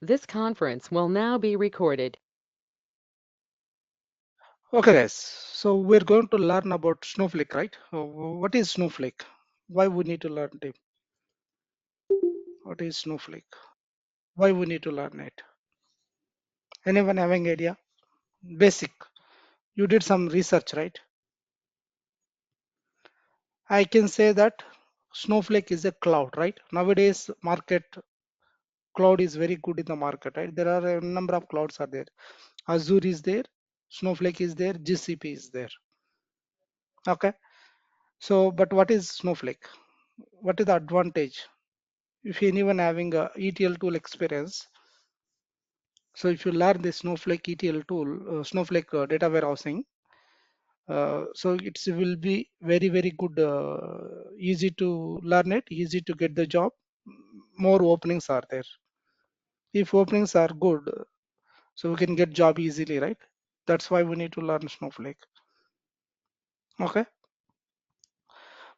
This conference will now be recorded. Okay, guys. So we're going to learn about Snowflake, right? What is Snowflake? Why we need to learn it? What is Snowflake? Why we need to learn it? Anyone having idea? Basic. You did some research, right? I can say that Snowflake is a cloud, right? Nowadays, market cloud is very good in the market, right? There are a number of clouds are there. Azure is there, Snowflake is there, GCP is there. Okay. So, but what is Snowflake? What is the advantage? If anyone having a ETL tool experience, so if you learn the Snowflake ETL tool, Snowflake data warehousing, so it will be very, very good, easy to learn it, easy to get the job. More openings are there. If openings are good, so we can get job easily, right? That's why we need to learn Snowflake. Okay.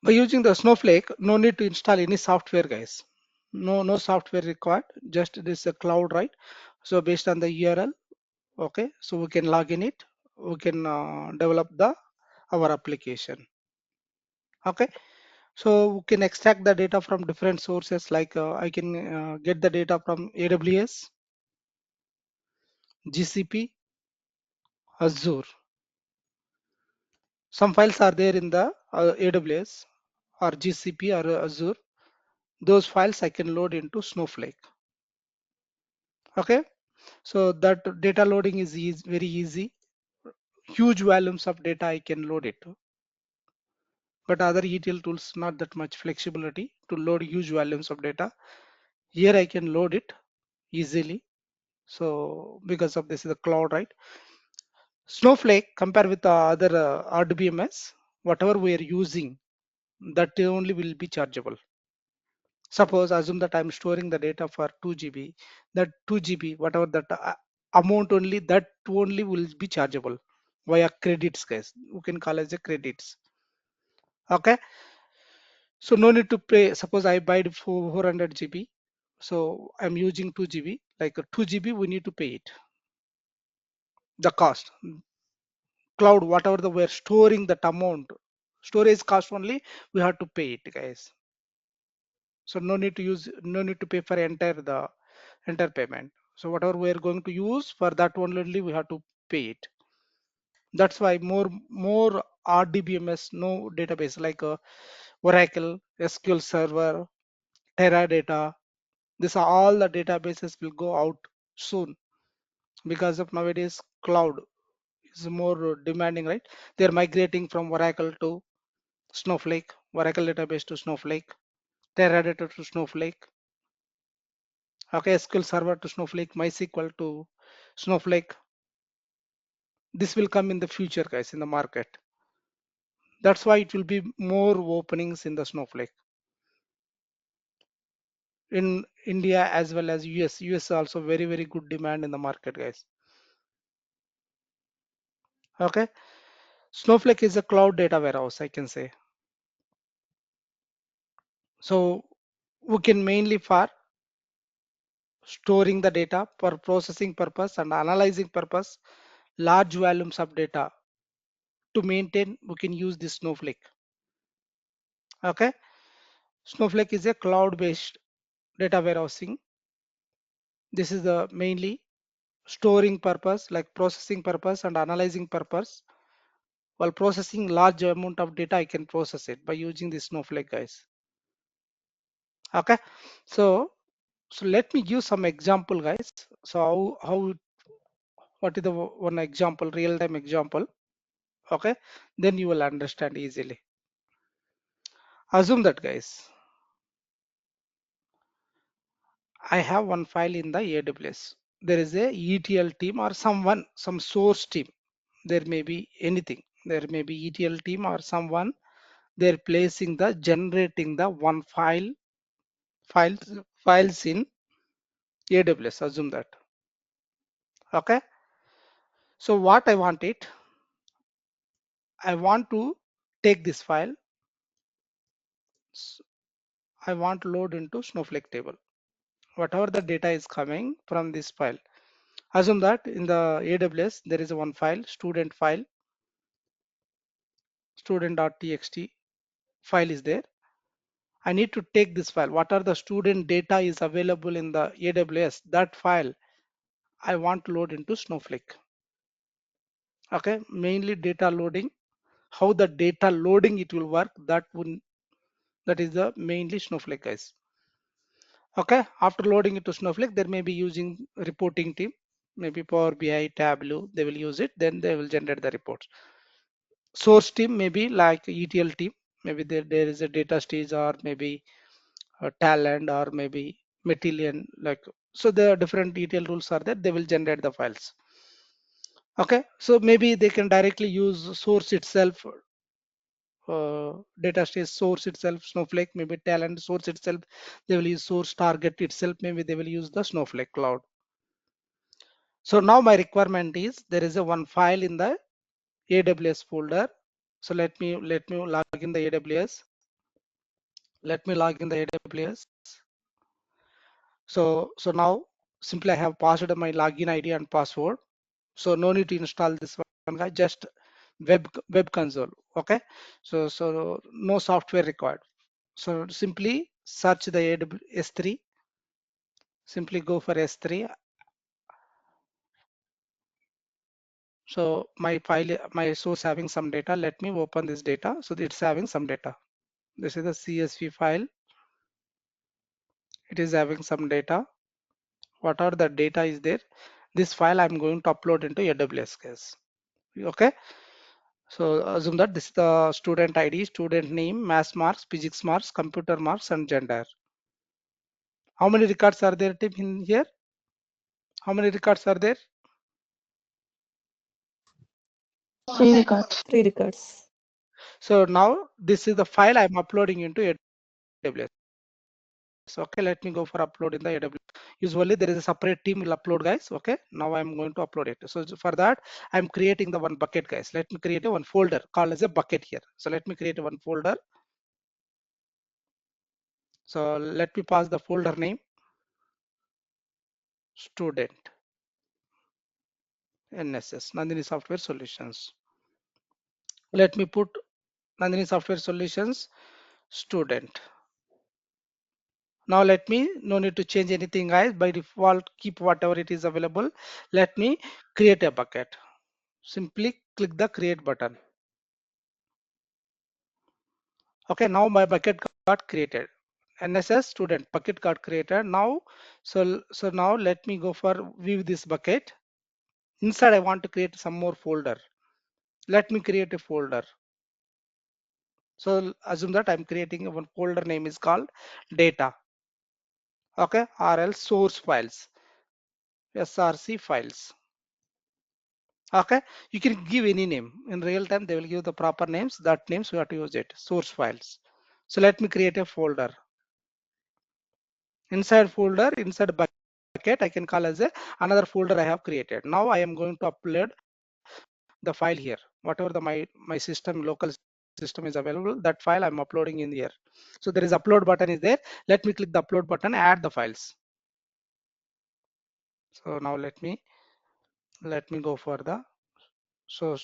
By using the Snowflake, no need to install any software, guys. No software required. Just this a cloud, right? So based on the URL, okay, so we can log in it. We can develop the our application. Okay, so we can extract the data from different sources. Like I can get the data from AWS, GCP, Azure. Some files are there in the AWS or GCP or Azure. Those files I can load into Snowflake. Okay, so that data loading is very easy. Huge volumes of data I can load it. But other ETL tools not that much flexibility to load huge volumes of data. Here I can load it easily. So because of this is the cloud, right? Snowflake compare with the other RDBMS, whatever we are using, that only will be chargeable. Suppose assume that I'm storing the data for 2 GB, that 2 GB, whatever that amount only, that only will be chargeable via credits, guys. You can call as a credits. Okay. So no need to pay. Suppose I buy it for 400 GB. So I'm using 2 GB. Like 2 GB, we need to pay it. The cost. Cloud, whatever the we're storing that amount, storage cost only, we have to pay it, guys. So no need to pay for entire payment. So whatever we are going to use for that one only, we have to pay it. That's why more RDBMS, no database like Oracle, SQL Server, Teradata. This are all the databases will go out soon because of nowadays cloud is more demanding, right? They're migrating from Oracle to Snowflake, Oracle database to Snowflake, Teradata to Snowflake, okay, SQL Server to Snowflake, MySQL to Snowflake. This will come in the future, guys, in the market. That's why it will be more openings in the Snowflake in India as well as US. US also very, very good demand in the market, guys. Okay. Snowflake is a cloud data warehouse, I can say. So we can mainly for storing the data for processing purpose and analyzing purpose, large volumes of data to maintain, we can use this Snowflake. Okay. Snowflake is a cloud based data warehousing. This is the mainly storing purpose, like processing purpose and analyzing purpose. While processing large amount of data, I can process it by using this Snowflake, guys. Okay. So let me give some example, guys. So what is the one example, real time example? Okay, then you will understand easily. Assume that, guys, I have one file in the AWS. There is a ETL team or some source team. There may be anything. There may be ETL team or someone. They're placing the generating the one files files in AWS. Assume that. Okay. So what I want it, I want to take this file. I want to load into Snowflake table. whatever the data is coming from this file. Assume that in the AWS there is one file, student file, student.txt file is there. I need to take this file. What are the student data is available in the AWS? That file I want to load into Snowflake. Okay, mainly data loading. How the data loading it will work, that is the mainly Snowflake, guys. Okay, after loading it to Snowflake, there may be using reporting team, maybe Power BI, Tableau, they will use it, then they will generate the reports. Source team maybe like ETL team, maybe there is a data stage or maybe a talent or maybe Matillion, like, so there are different ETL rules are there, they will generate the files. Okay, so maybe they can directly use source itself, data stage source itself, Snowflake, maybe talent source itself, they will use source target itself, maybe they will use the Snowflake cloud. So now my requirement is there is a one file in the AWS folder. So let me log in the AWS. Let me log in the AWS. So now simply I have passed my login ID and password. So no need to install this one guy, just web console. Okay. So no software required. So simply search the AWS S3. Simply go for S3. So my file, my source having some data. Let me open this data. So it's having some data. This is the CSV file. It is having some data. What are the data is there? This file I'm going to upload into AWS case. Okay. So assume that this is the student ID, student name, math marks, physics marks, computer marks, and gender. How many records are there, Tim, in here? How many records are there? Three records. Three records. So now this is the file I'm uploading into AWS. So okay, let me go for upload in the AWS. Usually there is a separate team will upload, guys. Okay, now I'm going to upload it. So for that, I'm creating the one bucket, guys. Let me create a one folder called as a bucket here. So let me create a one folder. So let me pass the folder name student NSS Nandini Software Solutions. Let me put Nandini Software Solutions student. Now let me, no need to change anything, guys. By default, keep whatever it is available. Let me create a bucket. Simply click the create button. Okay, now my bucket got created. NSS student bucket got created. Now, so now let me go for view this bucket. Inside I want to create some more folder. Let me create a folder. So assume that I'm creating one folder name is called data. Okay, or else source files, SRC files. Okay, you can give any name. In real time, they will give the proper names. That names we have to use it. Source files. So let me create a folder. Inside folder, inside bucket, I can call as a another folder I have created. Now I am going to upload the file here. Whatever the my system local system is available, that file I'm uploading in here. So there is upload button is there. Let me click the upload button, add the files. So now let me go for the so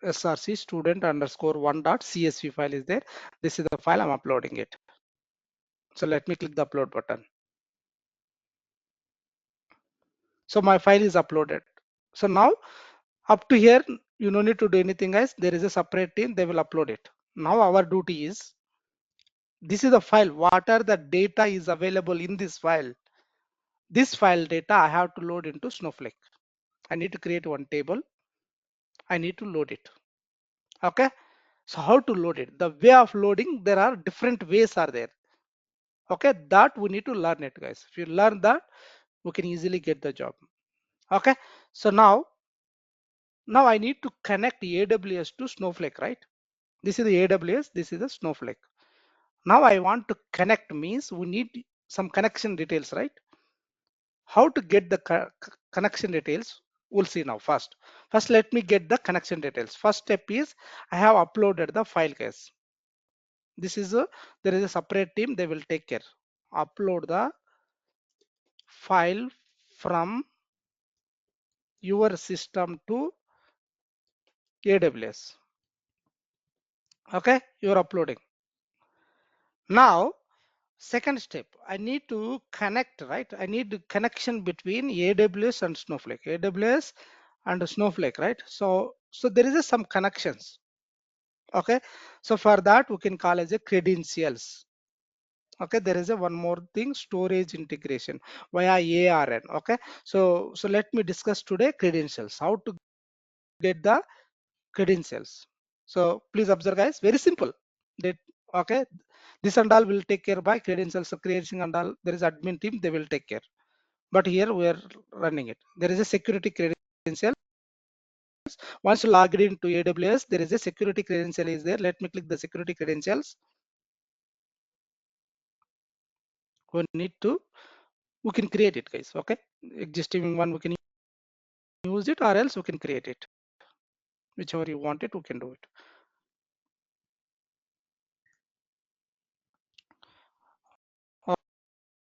src student underscore one dot csv file is there. This is the file I'm uploading it. So let me click the upload button. So my file is uploaded. So now up to here, you no need to do anything, guys. There is a separate team, they will upload it. Now our duty is, this is the file. What are the data is available in this file? This file data I have to load into Snowflake. I need to create one table. I need to load it. Okay. So how to load it? The way of loading, there are different ways are there. Okay, that we need to learn it, guys. If you learn that, we can easily get the job. Okay, so now I need to connect AWS to Snowflake, right? This is the AWS, this is the Snowflake. Now I want to connect means we need some connection details, right? How to get the connection details, we'll see now. First let me get the connection details. First step is I have uploaded the file, guys. This is a, there is a separate team, they will take care. Upload the file from your system to AWS. Okay, you're uploading. Now, second step, I need to connect, right? I need the connection between AWS and Snowflake, AWS and Snowflake, right? So there is some connections. Okay, so for that we can call as a credentials. Okay, there is a one more thing, storage integration via ARN. Okay, so let me discuss today credentials, how to get the credentials. So please observe, guys, very simple. That okay, this and all will take care by credentials, so creation and all. There is admin team, they will take care. But here we are running it. There is a security credential. Once you log into AWS, there is a security credential is there. Let me click the security credentials. We need to, we can create it, guys. Okay, existing one we can use it, or else we can create it. Whichever you want it, we can do it.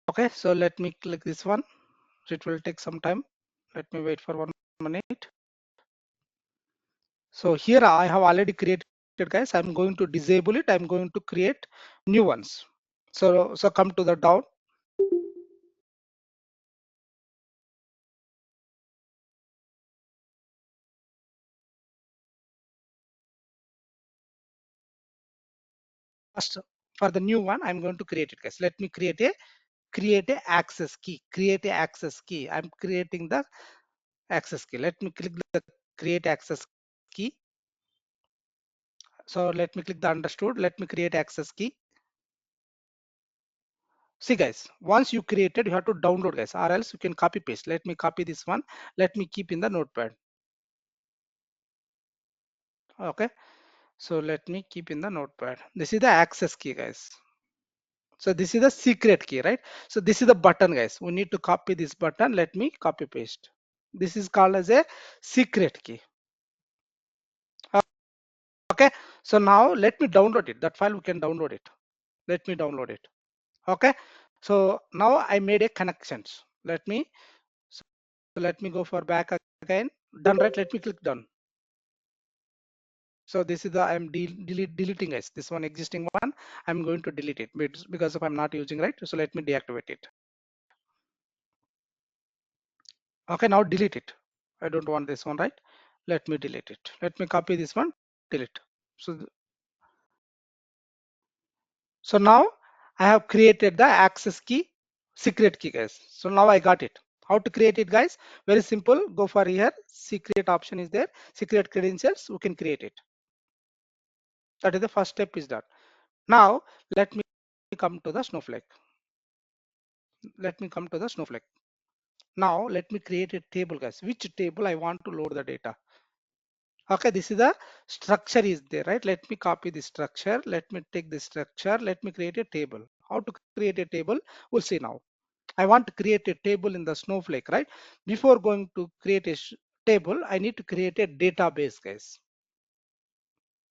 Okay, so let me click this one. It will take some time. Let me wait for 1 minute. So here I have already created, guys. I'm going to disable it. I'm going to create new ones. So come to the down. First, for the new one, I'm going to create it, guys. Let me create a access key. Create a access key. I'm creating the access key. Let me click the create access key. So let me click the understood. Let me create access key. See, guys, once you created, you have to download, guys, or else you can copy paste. Let me copy this one. Let me keep in the notepad. Okay, so let me keep in the notepad. This is the access key, guys. So this is the secret key, right? So this is the button, guys. We need to copy this button. Let me copy paste. This is called as a secret key. Okay, so now let me download it. That file we can download it. Let me download it. Okay, so now I made a connections. Let me, so let me go for back again. Done, right? Let me click done. So this is the I'm deleting, guys. This one existing one, I'm going to delete it because of I'm not using, right? So let me deactivate it. Okay, now delete it. I don't want this one, right? Let me delete it. Let me copy this one, delete. So now I have created the access key, secret key, guys. So now I got it. How to create it, guys? Very simple. Go for here. Secret option is there. Secret credentials. We can create it. That is the first step is done. Now let me come to the Snowflake. Let me come to the Snowflake. Now let me create a table, guys. Which table I want to load the data? Okay, this is the structure is there, right? Let me copy the structure. Let me take the structure. Let me create a table. How to create a table? We'll see now. I want to create a table in the Snowflake, right? Before going to create a table, I need to create a database, guys.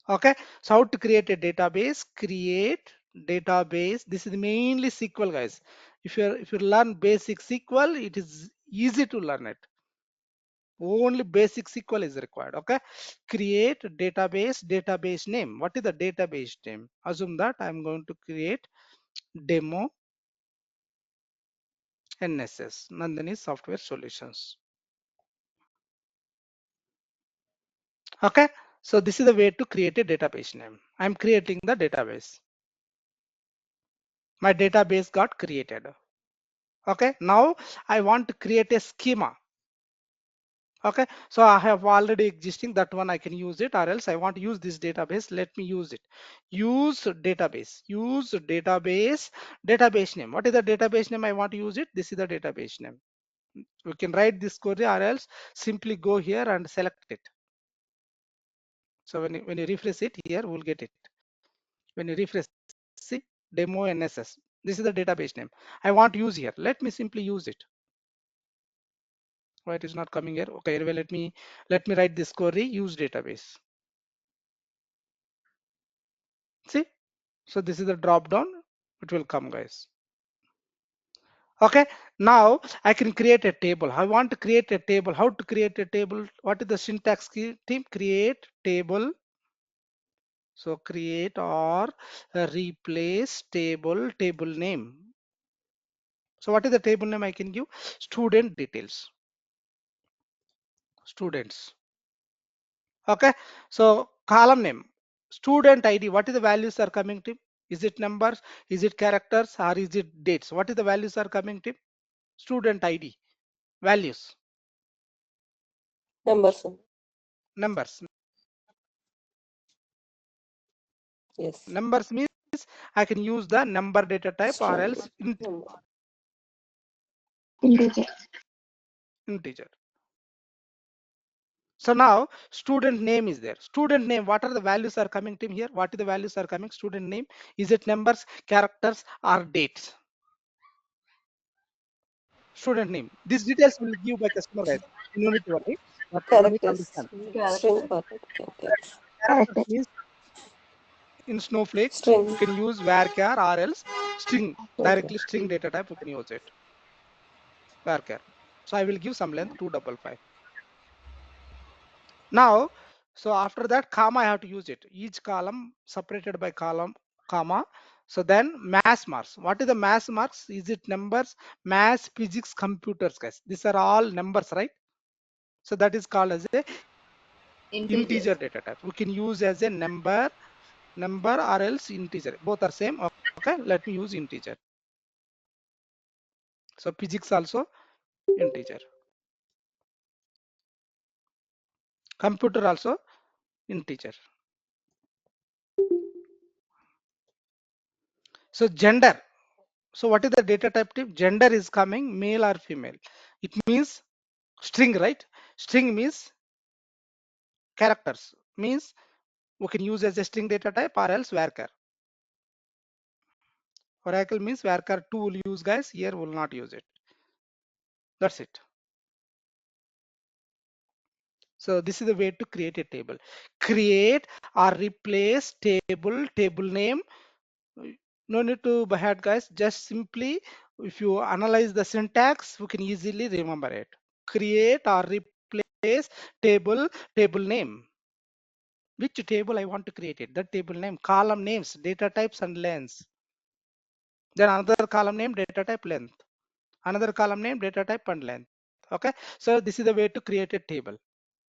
Okay, so how to create a database? Create database. This is mainly SQL, guys. If you learn basic SQL, it is easy to learn it. Only basic SQL is required. Okay, create database name. What is the database name? Assume that I'm going to create Demo NSS, Nandini Software Solutions. Okay, so this is the way to create a database name. I'm creating the database. My database got created. Okay, now I want to create a schema. Okay, so I have already existing that one, I can use it, or else I want to use this database. Let me use it. Use database name. What is the database name I want to use it? This is the database name. We can write this query, or else simply go here and select it. So when you refresh it here, we'll get it. When you refresh, see Demo NSS. This is the database name I want to use here. Let me simply use it. Why it is not coming here? Okay, anyway, let me write this query, use database. See, so this is the drop down. It will come, guys. Okay, Now I can create a table. I want to create a table. How to create a table? What is the syntax team? Create table. So create or replace table name. So what is the table name I can give? Student details. Students. Okay. So column name. Student ID. What is the values are coming to? Is it numbers? Is it characters? Or is it dates? What is the values are coming to? Student ID. Values. Numbers. Numbers. Yes. Numbers means I can use the number data type or String. else Number. Integer. integer. So now student name is there. Student name, what are the values are coming to here? What are the values are coming? Student name, is it numbers, characters or dates? Student name. These details will give by customer guys. You don't need to worry, but you need to Characters. understand. String format. Yes. Characters means in Snowflake, you String. can use varchar or else string, Okay. directly string data type, you can use it. Varchar. So I will give some length 255. Now, so after that comma I have to use it. Each column separated by column, comma. So then mass marks. What is the mass marks? Is it numbers, mass, physics, computers, guys? These are all numbers, right? So that is called as a integer data type. We can use as a number or else integer. Both are same. Okay, let me use integer. So physics also integer. Computer also integer. So gender. So what is the data type? Gender is coming male or female. It means string, right? String means characters. Means we can use as a string data type or else varchar. Oracle means varchar 2 will use, guys. Here will not use it. That's it. So this is the way to create a table. Create or replace table name. No need to by heart, guys. Just simply, if you analyze the syntax, we can easily remember it. Create or replace table name. Which table I want to create it? That table name, column names, data types and lengths. Then another column name, data type, length. Another column name, data type and length. Okay. So this is the way to create a table.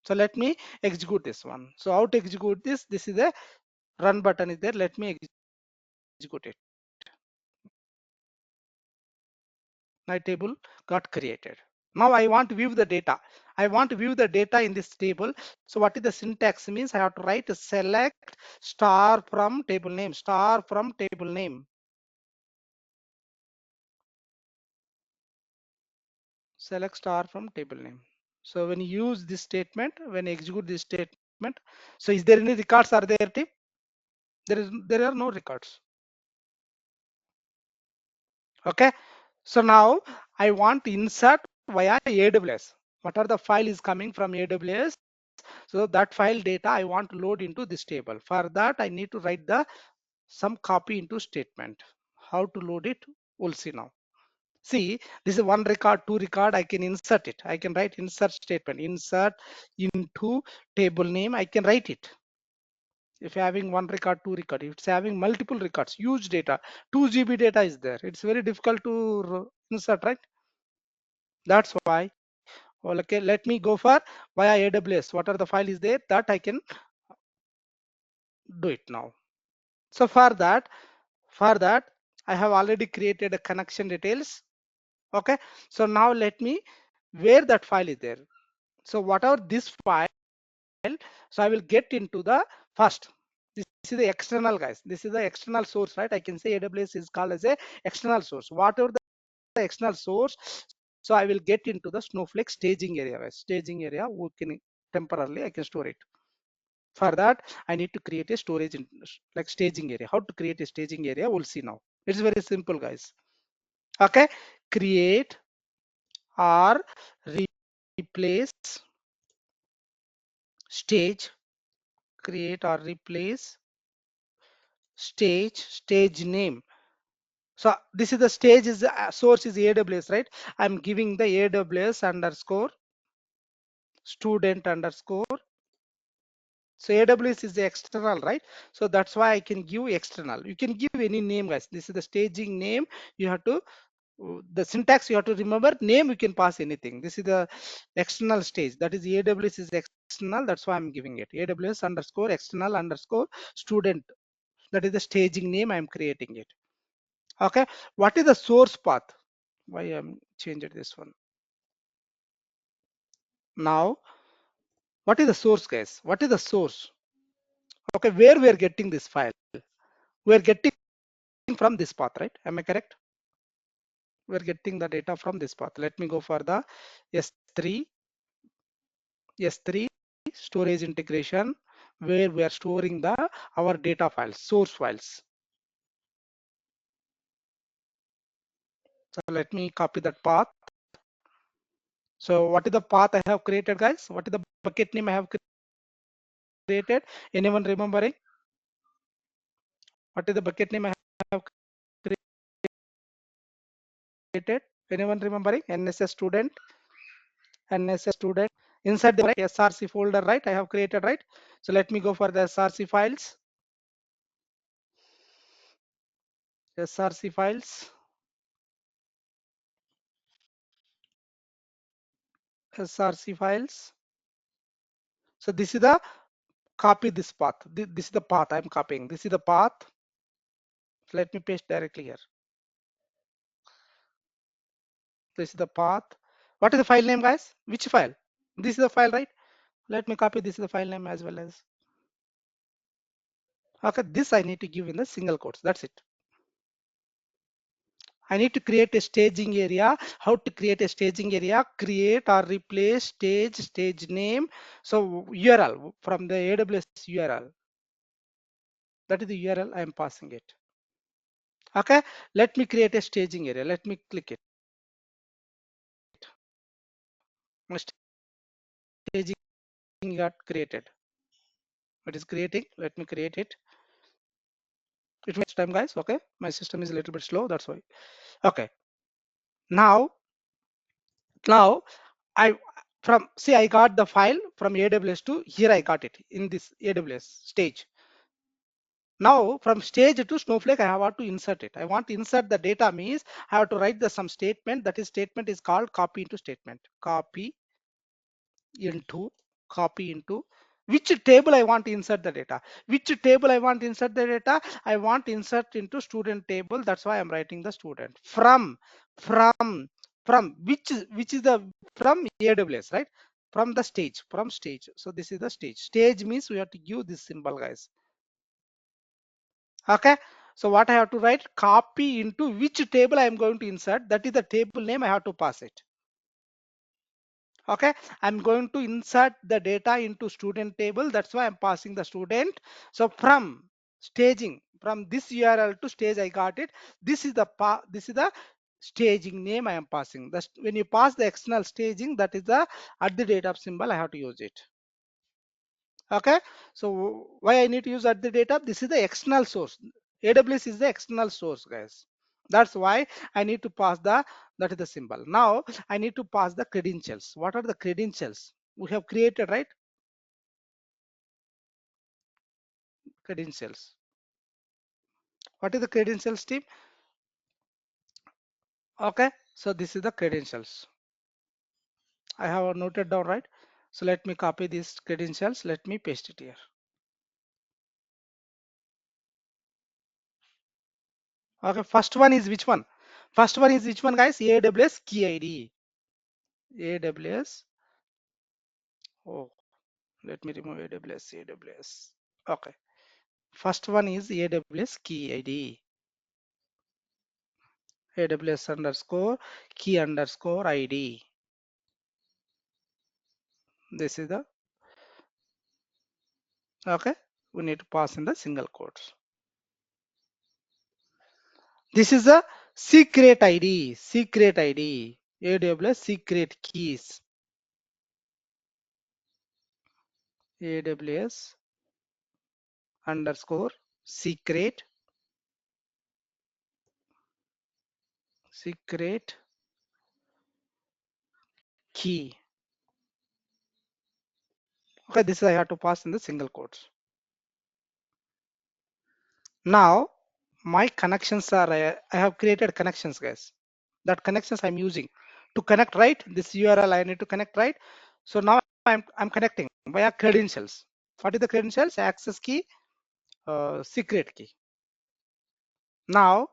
So let me execute this one. So how to execute this? This is the run button is there. Let me execute it. My table got created. Now I want to view the data. I want to view the data in this table. So what is the syntax means? I have to write select star from table name, star from table name. Select star from table name. So when you use this statement, when you execute this statement, so is there any records are there, team? There are no records. Okay. So now I want to insert via AWS. What are the file is coming from AWS? So that file data I want to load into this table. For that I need to write the some copy into statement. How to load it? We'll see now. See, this is one record, two record. I can insert it. I can write insert statement. Insert into table name. I can write it. If you're having one record, two record, if it's having multiple records, huge data, 2 GB data is there. It's very difficult to insert, right? That's why. Well, okay, let me go for via AWS. What are the file is there that I can do it now. So for that I have already created a connection details. Okay. So now let me where that file is there. So whatever this file, so I will get into the first. This is the external, guys. This is the external source, right? I can say AWS is called as a external source. Whatever the external source, so I will get into the Snowflake staging area, guys. Staging area, we can temporarily I can store it. For that, I need to create a storage in like staging area. How to create a staging area? We'll see now. It's very simple, guys. Okay, create or replace stage. Create or replace stage name. So this is the stage is source is AWS, right? I'm giving the AWS underscore student underscore. So AWS is the external, right? So that's why I can give external. You can give any name, guys. This is the staging name. You have to the syntax you have to remember. Name you can pass anything. This is the external stage. That is AWS is external. That's why I'm giving it AWS underscore external underscore student. That is the staging name. I'm creating it. Okay. What is the source path? Why I'm changed this one now? What is the source, guys? What is the source? Okay, where we are getting this file? We are getting from this path, right? Am I correct? We're getting the data from this path. Let me go for the S3, S3 storage integration, where we are storing the our data files, source files. So let me copy that path. So what is the path I have created, guys? What is the bucket name I have created? Anyone remembering? What is the bucket name I have created? Anyone remembering? NSS student, NSS student. Inside the right SRC folder, right? I have created, right? So let me go for the SRC files. SRC files. SRC files. So this is the copy this path. This is the path I'm copying. This is the path. Let me paste directly here. This is the path. What is the file name, guys? Which file? This is the file, right? Let me copy. This is the file name as well as. Okay, this I need to give in the single quotes. That's it. I need to create a staging area. How to create a staging area? Create or replace stage name. So URL from the AWS URL. That is the URL I am passing it. Okay, let me create a staging area. Let me click it. My staging got created. It is creating. Let me create it. It takes time, guys. Okay, my system is a little bit slow. That's why. Okay, now I from see I got the file from AWS to here. I got it in this AWS stage. Now from stage to Snowflake, I have to insert it. I want to insert the data means I have to write the some statement. That is statement is called copy into statement. Into copy into which table I want to insert the data. Which table I want to insert the data? I want to insert into student table. That's why I'm writing the student from from which is the from AWS, right? From the stage, from stage. So this is the stage. Stage means we have to give this symbol, guys. Okay, so what I have to write, copy into which table I am going to insert, that is the table name. I have to pass it. Okay, I'm going to insert the data into student table. That's why I'm passing the student. So from staging, from this URL to stage, I got it. This is the staging name I am passing. That's when you pass the external staging, that is the at the data symbol. I have to use it. Okay, so why I need to use at the data? This is the external source. AWS is the external source, guys. That's why I need to pass the that is the symbol. Now I need to pass the credentials. What are the credentials we have created, right? Credentials. What is the credentials, team? Okay, so this is the credentials. I have noted down, right? So let me copy these credentials. Let me paste it here. Okay, first one is which one? First one is which one, guys? AWS key ID. AWS. Oh, let me remove AWS. Okay. First one is AWS key ID. AWS underscore key underscore ID. This is the okay. We need to pass in the single quotes. This is a secret ID. Secret ID. AWS secret keys. AWS underscore secret secret key. Okay, this I have to pass in the single quotes. Now my connections are, I have created connections, guys. That connections I'm using to connect, right? This URL I need to connect, right? So now I'm connecting via credentials. What is the credentials? Access key, secret key. Now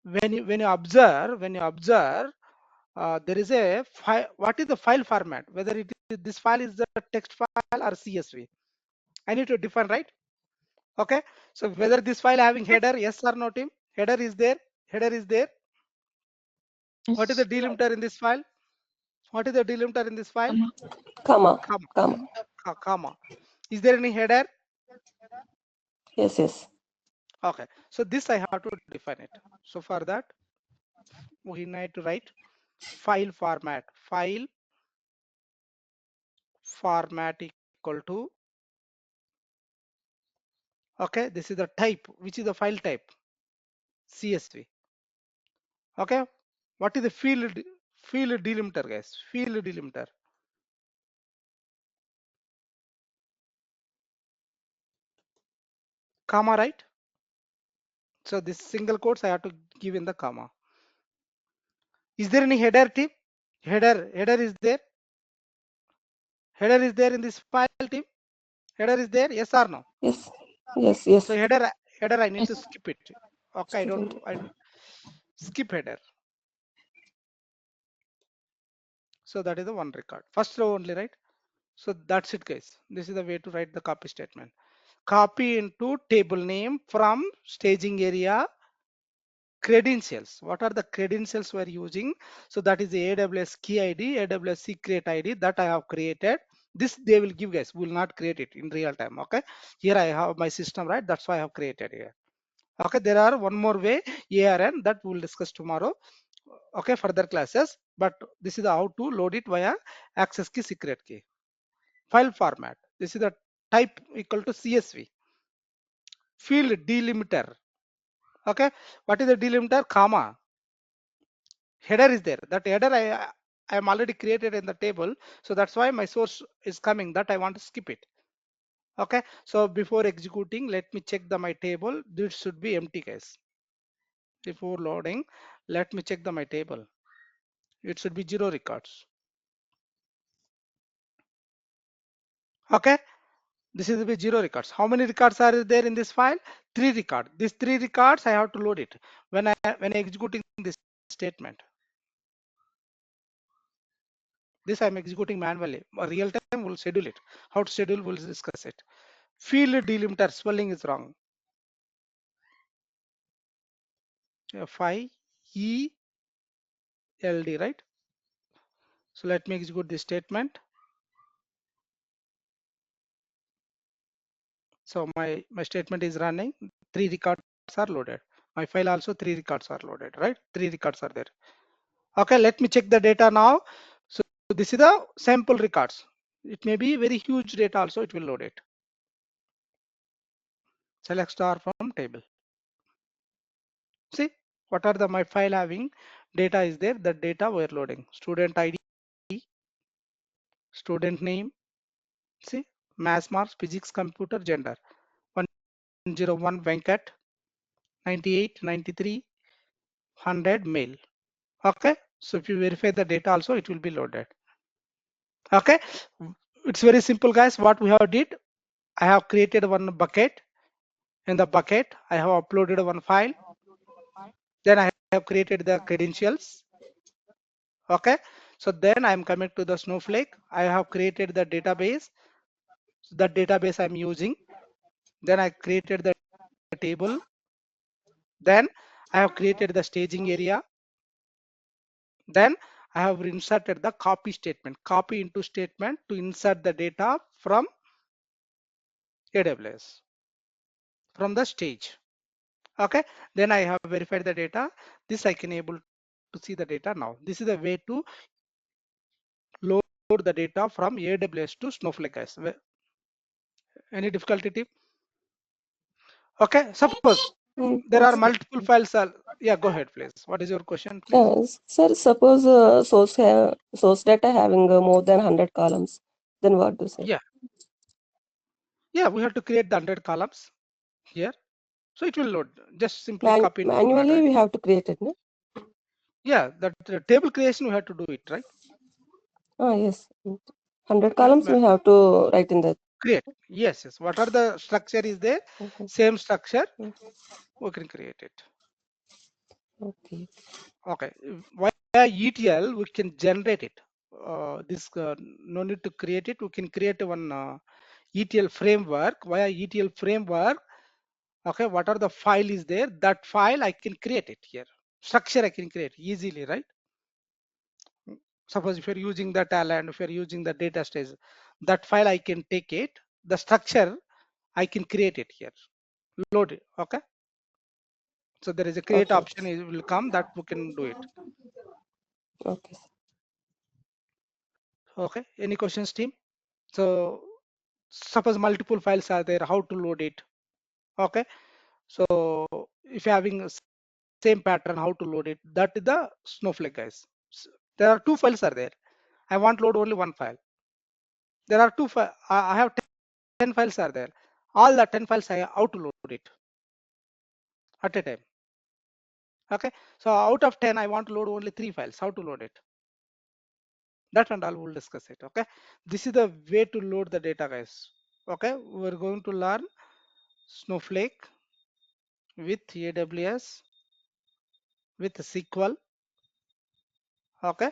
when you observe, there is a file. What is the file format? Whether it is this file is the text file or CSV. I need to define, right? Okay. So whether this file having header, yes or no, team? Header is there. Header is there. What is the delimiter in this file? What is the delimiter in this file? Comma. Comma. Comma. Comma. Is there any header? Yes, yes. Okay. So this I have to define it. So for that, we need to write file format. File format equal to, okay, this is the type, which is the file type, CSV. Okay. What is the field delimiter, guys? Field delimiter. Comma, right? So this single quotes I have to give in the comma. Is there any header, team? Header is there. Header is there in this file, team. Header is there, yes or no? Yes. Yes, yes. So header I need to skip it. Okay, I Student. skip header. So that is the one record. First row only, right? So that's it, guys. This is the way to write the copy statement. Copy into table name from staging area credentials. What are the credentials we're using? So that is the AWS key ID, AWS secret ID that I have created. This they will give, guys. We will not create it in real time. Okay. Here I have my system, right? That's why I have created here. Okay. There are one more way, ARN, that we will discuss tomorrow. Okay, further classes. But this is how to load it via access key, secret key. File format. This is the type equal to CSV. Field delimiter. Okay. What is the delimiter? Comma. Header is there. That header I am already created in the table. So that's why my source is coming, that I want to skip it. Okay. So before executing, let me check my table. This should be empty, guys. Before loading, let me check my table. It should be 0 records. Okay. This is the 0 records. How many records are there in this file? 3 records. These 3 records I have to load it when I executing this statement. This I'm executing manually. Real time we'll schedule it. How to schedule, we'll discuss it. Field delimiter spelling is wrong. FIELD, right? So let me execute this statement. So my statement is running. 3 records are loaded. My file also 3 records are loaded, right? 3 records are there. Okay, let me check the data now. So this is the sample records. It may be very huge data also, it will load it. Select star from table. See what are my file having data is there. The data we're loading. Student ID, student name. See, mass marks, physics, computer, gender. 101 Venkat, 98, 93, 100 male. Okay. So if you verify the data also, it will be loaded. Okay. It's very simple, guys. What we have did, I have created one bucket. In the bucket, I have uploaded one file. Then I have created the credentials. Okay. So then I'm coming to the Snowflake. I have created the database. So that database I'm using. Then I created the table. Then I have created the staging area. Then I have inserted the copy statement, copy into statement to insert the data from AWS, from the stage. Okay. Then I have verified the data. This I can able to see the data now. This is the way to load the data from AWS to Snowflake, guys. Any difficulty, team? Okay. Suppose There are multiple files. Yeah, go ahead, please. What is your question, please? Sir, suppose source data having more than 100 columns, then what do you say? Yeah, we have to create the 100 columns here. So it will load. Just simply copy into Manually, hard we have to create it, no? Yeah, that table creation we have to do it, right? Yes. 100 columns we have to write in that. Create. Yes. What are the structure is there? Same structure. We can create it. Okay. Okay. Via ETL, we can generate it. No need to create it. We can create one ETL framework. Via ETL framework, okay, what are the file is there? That file I can create it here. Structure I can create easily, right? Suppose if you're using the talent, if you're using the data stage, that file I can take it. The structure I can create it here. Load it. Okay. So there is a create option. It will come that we can do it. Okay. Okay. Any questions, team? So suppose multiple files are there, how to load it? Okay. So if you're having same pattern, how to load it? That is the Snowflake, guys. There are two files are there. I want load only one file. There are two files. I have 10 files are there. All the 10 files I have how to load it at a time. Okay. So out of 10, I want to load only 3 files. How to load it? That and all we'll discuss it. Okay. This is the way to load the data, guys. Okay. We're going to learn Snowflake with AWS with SQL. Okay.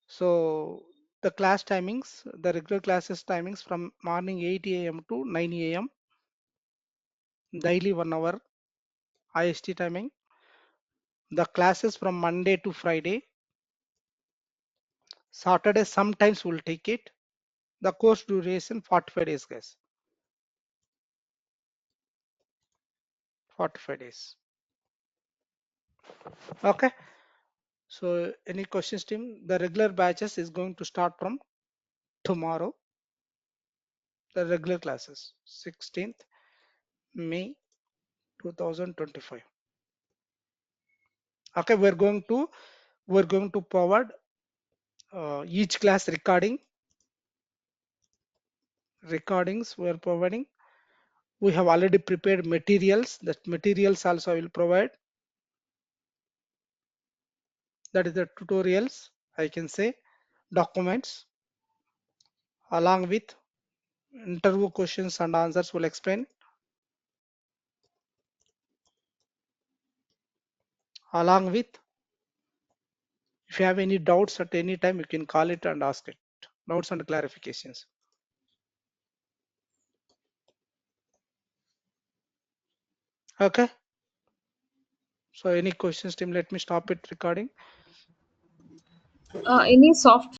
So the class timings, the regular classes timings from morning 8 a.m. to 9 a.m. daily 1 hour IST timing. The classes from Monday to Friday. Saturday sometimes we'll take it. The course duration 45 days, guys. 45 days. Okay. So any questions, team? The regular batches is going to start from tomorrow. The regular classes 16th May 2025. Okay, we're going to provide each class recordings we're providing. We have already prepared materials. That materials also I will provide. That is the tutorials, I can say, documents, along with interview questions and answers will explain. Along with, if you have any doubts at any time, you can call it and ask it. Doubts and clarifications. Okay. So any questions, team? Let me stop it recording. Any soft